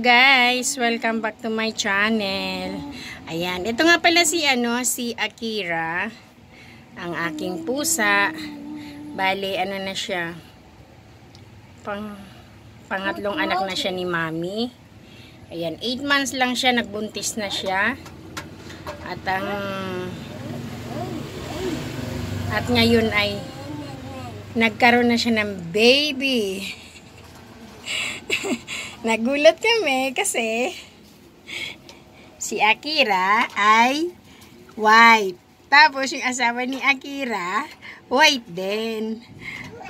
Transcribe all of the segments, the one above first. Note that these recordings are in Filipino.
Guys, welcome back to my channel. Ayan, ito nga pala si Akira, ang aking pusa. Bale, na siya? Pangatlong anak na siya ni Mami. Ayan, 8 months lang siya, nagbuntis na siya. At ngayon ay nagkaroon na siya ng baby. Nagulat kami kasi si Akira ay white. Tapos yung asawa ni Akira, white din.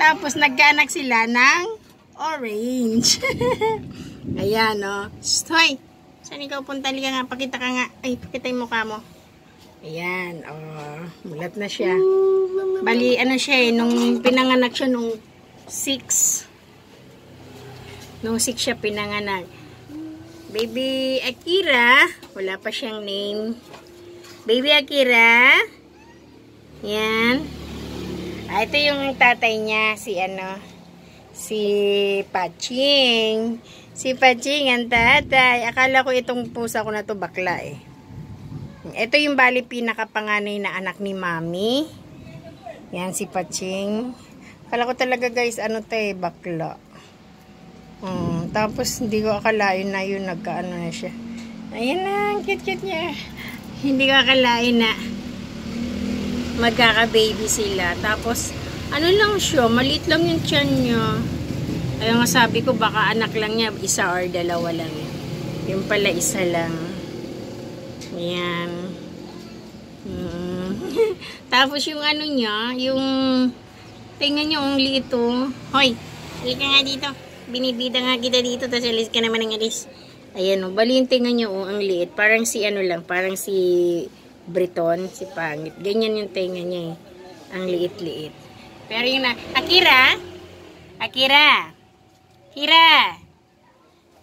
Tapos nagkaanak sila ng orange. Ayan, no. Hoy, saan ikaw punta? Liga nga, pakita ka nga. Ay, pakita yung mukha mo. Ayan, mulat na siya. Bali, siya nung pinanganak siya nung 6. Nung 6 siya pinanganak. Baby Akira. Wala pa siyang name. Baby Akira. Yan. Ito yung tatay niya. Si Paching. Si Paching ang tatay. Akala ko itong pusa ko na to bakla eh. Ito yung bali pinakapanganay na anak ni Mami. Yan si Paching. Akala ko talaga guys, bakla. Tapos hindi ko akalain na yun nagkaano na siya. Ayan na, cute niya. Hindi ko akalain na magkaka-baby sila. Tapos lang siya, maliit lang yung tiyan niya. Ayun nga sabi ko baka anak lang niya, isa or dalawa lang. Yung pala isa lang. Ayan. Tapos yung niya, yung tingnan niyo ang liit oh. Hoy, halika nga dito. Binibida nga kita dito, tapos alis ka naman ng alis. Ayan o, balintin nga nyo ang liit. Parang si parang si Briton, si Pangit. Ganyan yung tenga niya eh. Ang liit-liit. Pero yung Akira! Akira! Kira!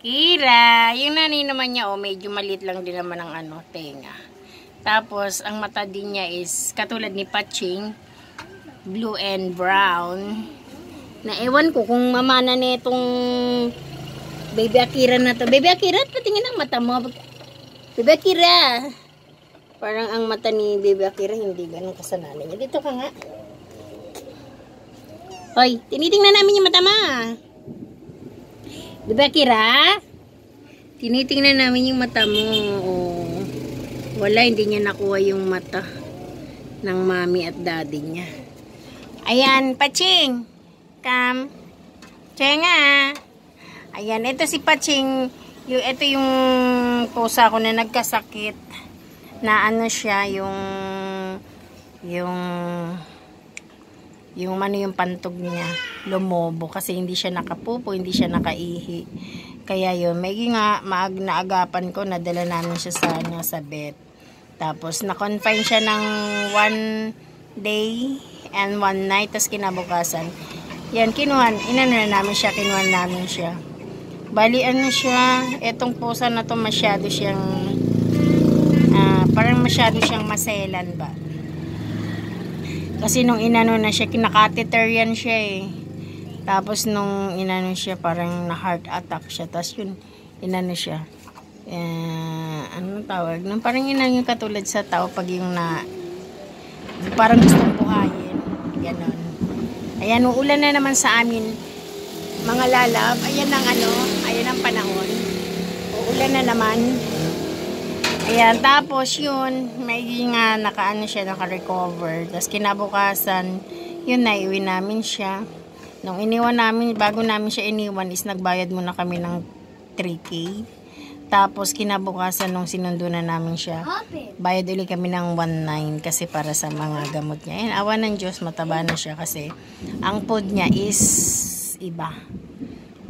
Kira! Yung nanay naman niya medyo maliit lang din naman ang tenga. Tapos, ang mata din niya is katulad ni Paching, blue and brown. Na ewan ko kung mamana nitong Baby Akira na to. Baby Akira, patingin ang mata mo. Baby Akira. Parang ang mata ni Baby Akira hindi ganun kasananan niya. Dito ka nga. Hoy, tinitingnan namin yung mata mo. Baby Akira. Tinitingnan namin yung mata mo. Oh. Wala, hindi niya nakuha yung mata ng mami at daddy niya. Ayan, Paching. Kam. Chenga. Ayan, ito si Paching. Ito yung pusa ko na nagkasakit. Na siya, yung pantog niya. Lumobo. Kasi hindi siya nakapupo, hindi siya nakaihi. Kaya yun, may naagapan ko, nadala namin siya sa vet. Tapos, na-confine siya ng 1 day and 1 night. Tapos, kinabukasan. Yan, kinuha namin siya. Bali, siya, etong pusa na to masyado siyang, parang masyado siyang maselan ba. Kasi nung na siya, kinakatheter yan siya eh. Tapos nung siya, parang na-heart attack siya. Tapos yun, siya. Anong tawag? Nung parang yung katulad sa tao pag yung parang gustong buhayin. Ganon. Ayan, uulan na naman sa amin, mga lalab. Ayan ang panahon. Uulan na naman. Ayan, tapos yun, may naka-recover. Tapos kinabukasan, yun, naiuwi namin siya. Nung iniwan namin, bago namin siya iniwan, is nagbayad muna kami ng 3K. Tapos kinabukasan nung sinundo na namin siya, bayad ulit kami ng 1.9 kasi para sa mga gamot niya. Ayan, awa ng Diyos, mataba na siya kasi ang food niya is iba.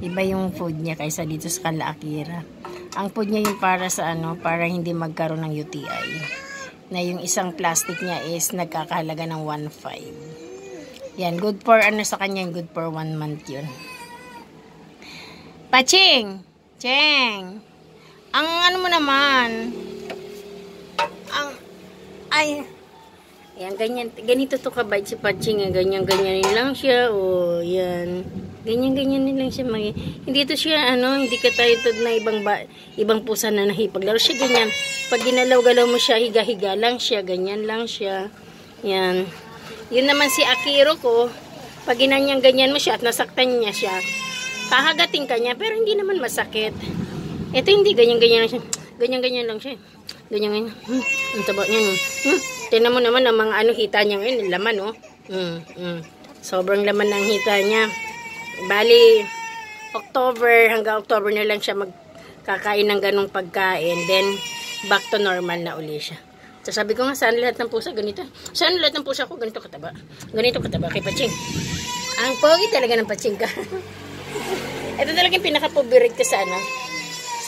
Iba yung food niya kaysa dito sa kala Akira. Ang food niya yung para sa para hindi magkaroon ng UTI. Na yung isang plastic niya is nagkakahalaga ng 1.5. Yan, good for sa kanya, good for 1 month yun. Paching! Cheng! Ang mo naman, ayan, ganito to kabait si Paching, ganyan lang siya, yan. Ganyan-ganyan din lang siya hindi to siya, hindi ka tayo na ibang pusa na nahipaglaro siya ganyan. Pag ginalaw-galaw mo siya, higa-higa lang siya, ganyan lang siya. Yan. Yun naman si Akiro ko, pag ganyan mo siya at nasaktan niya siya, pahagating ka niya, pero hindi naman masakit. Ito hindi, ganyan-ganyan lang siya. Ganyan-ganyan lang siya. Ganyan-ganyan. Ang taba niya, no? Tignan mo naman ang mga hita niya ngayon, laman, no? Sobrang laman ng hita niya. Bali, hanggang October na lang siya magkakain ng ganong pagkain. Then, back to normal na uli siya. So, sabi ko nga, saan lahat ng pusa ganito? Saan lahat ng pusa ko ganito kataba? Ganito kataba kay Paching. Ang pogi talaga ng Paching ka. Ito talaga yung pinaka-favorite ko sa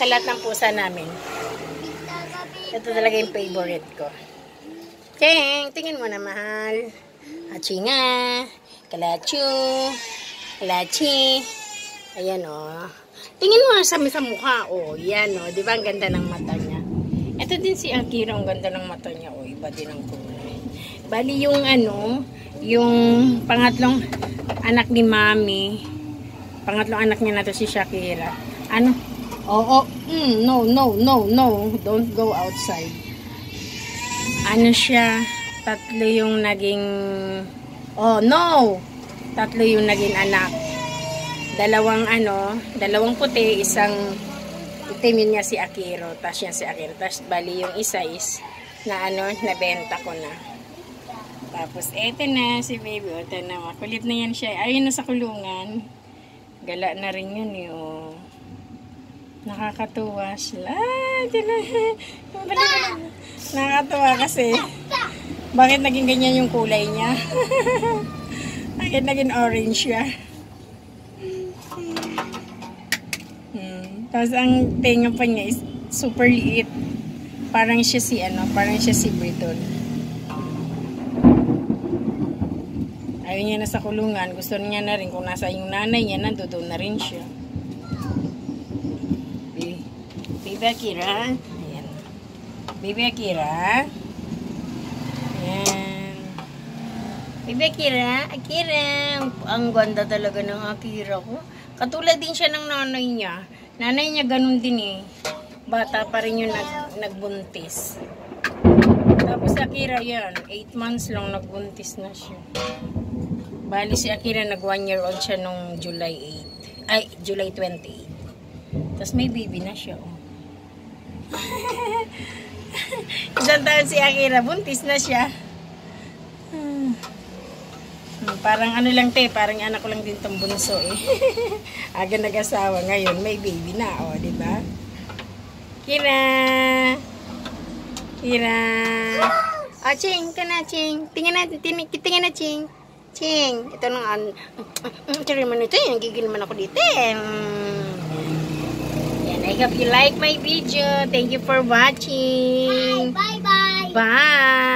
lahat ng pusa namin. Ito talaga yung favorite ko. Cheng, tingin mo na, mahal. Achinga, Kalachu, Kalachi. Ayan, tingin mo sa mukha, yan, di ba? Ang ganda ng mata niya. Ito din si Akira, ang ganda ng mata niya, iba din ang kulay. Bali yung yung pangatlong anak ni Mami, pangatlong anak niya na to si Shakira. No, don't go outside. Siya, tatlo yung naging, tatlo yung naging anak. Dalawang puti, isang itim yun niya si Akiro, tas yan si Akiro. Tas bali yung isa is nabenta ko na. Tapos eto na si baby, ito na, makulit na yan siya. Ayun na sa kulungan. Gala na rin yun, nakakatuwa sila. Nakakatuwa kasi bakit naging ganyan yung kulay niya? Bakit naging orange siya? Tapos ang tenga pa niya is super liit. Parang siya si Briton. Ayaw niya na sa kulungan. Gusto niya na rin kung nasa yung nanay niya, nandoon na rin siya. Baby Akira. Ayan. Baby Akira. Ayan. Baby Akira. Ang ganda talaga ng Akira ko. Katulad din siya ng nanay niya. Nanay niya ganun din Bata pa rin yung nagbuntis. Tapos Akira yan. 8 months lang nagbuntis na siya. Bali si Akira nag 1 year old siya nung July 28. Tapos may baby na siya. Isang taon si Akira, buntis na siya. Parang lang parang anak ko lang din tong bunso Aga nag-asawa ngayon, may baby na, di ba? Kira. Ching, ka na, Ching. Tingnan na, Ching. Ching, ito nang tiri mo nito, gigil naman ako dito. Yan, I hope you like my video. Thank you for watching. Bye. Bye.